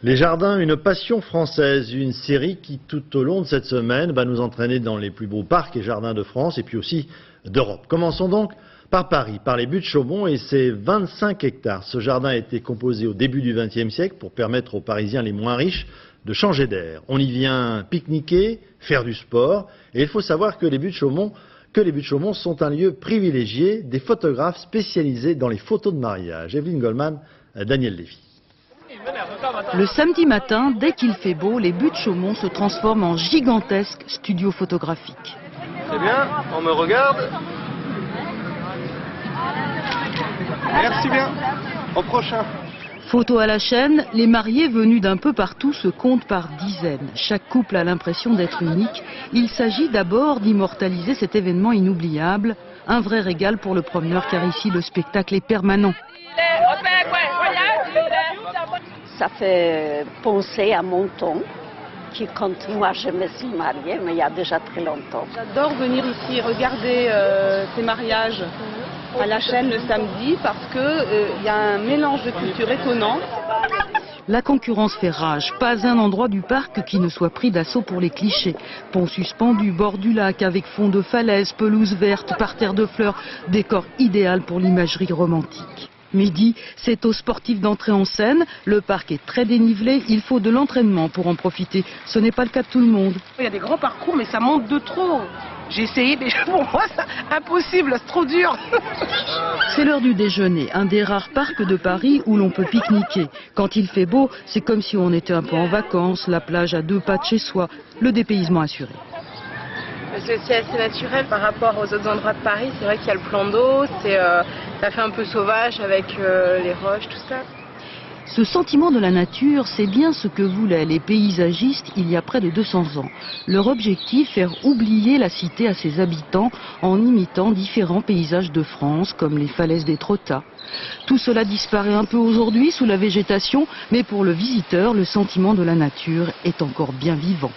Les jardins, une passion française, une série qui tout au long de cette semaine va nous entraîner dans les plus beaux parcs et jardins de France et puis aussi d'Europe. Commençons donc par Paris, par les Buttes-Chaumont et ses 25 hectares. Ce jardin a été composé au début du XXe siècle pour permettre aux Parisiens les moins riches de changer d'air. On y vient pique-niquer, faire du sport et il faut savoir que les Buttes-Chaumont sont un lieu privilégié des photographes spécialisés dans les photos de mariage. Evelyne Goldman, Daniel Lévy. Le samedi matin, dès qu'il fait beau, les Buttes-Chaumont se transforment en gigantesque studio photographique. C'est bien, on me regarde. Merci bien, au prochain. Photos à la chaîne, les mariés venus d'un peu partout se comptent par dizaines. Chaque couple a l'impression d'être unique. Il s'agit d'abord d'immortaliser cet événement inoubliable. Un vrai régal pour le promeneur car ici le spectacle est permanent. Ça fait penser à mon ton, qui quand moi je me suis mariée, mais il y a déjà très longtemps. J'adore venir ici regarder ces mariages à la chaîne le samedi parce qu'il y a un mélange de cultures étonnant. La concurrence fait rage. Pas un endroit du parc qui ne soit pris d'assaut pour les clichés. Pont suspendu, bord du lac avec fond de falaise, pelouse verte, parterre de fleurs, décor idéal pour l'imagerie romantique. Midi, c'est aux sportifs d'entrer en scène. Le parc est très dénivelé, il faut de l'entraînement pour en profiter. Ce n'est pas le cas de tout le monde. Il y a des grands parcours, mais ça monte de trop. J'ai essayé, mais pour moi, c'est impossible, c'est trop dur. C'est l'heure du déjeuner, un des rares parcs de Paris où l'on peut pique-niquer. Quand il fait beau, c'est comme si on était un peu en vacances, la plage à 2 pas de chez soi, le dépaysement assuré. C'est aussi assez naturel par rapport aux autres endroits de Paris. C'est vrai qu'il y a le plan d'eau, ça fait un peu sauvage avec les roches, tout ça. Ce sentiment de la nature, c'est bien ce que voulaient les paysagistes il y a près de 200 ans. Leur objectif, faire oublier la cité à ses habitants en imitant différents paysages de France, comme les falaises d'Étretat. Tout cela disparaît un peu aujourd'hui sous la végétation, mais pour le visiteur, le sentiment de la nature est encore bien vivant.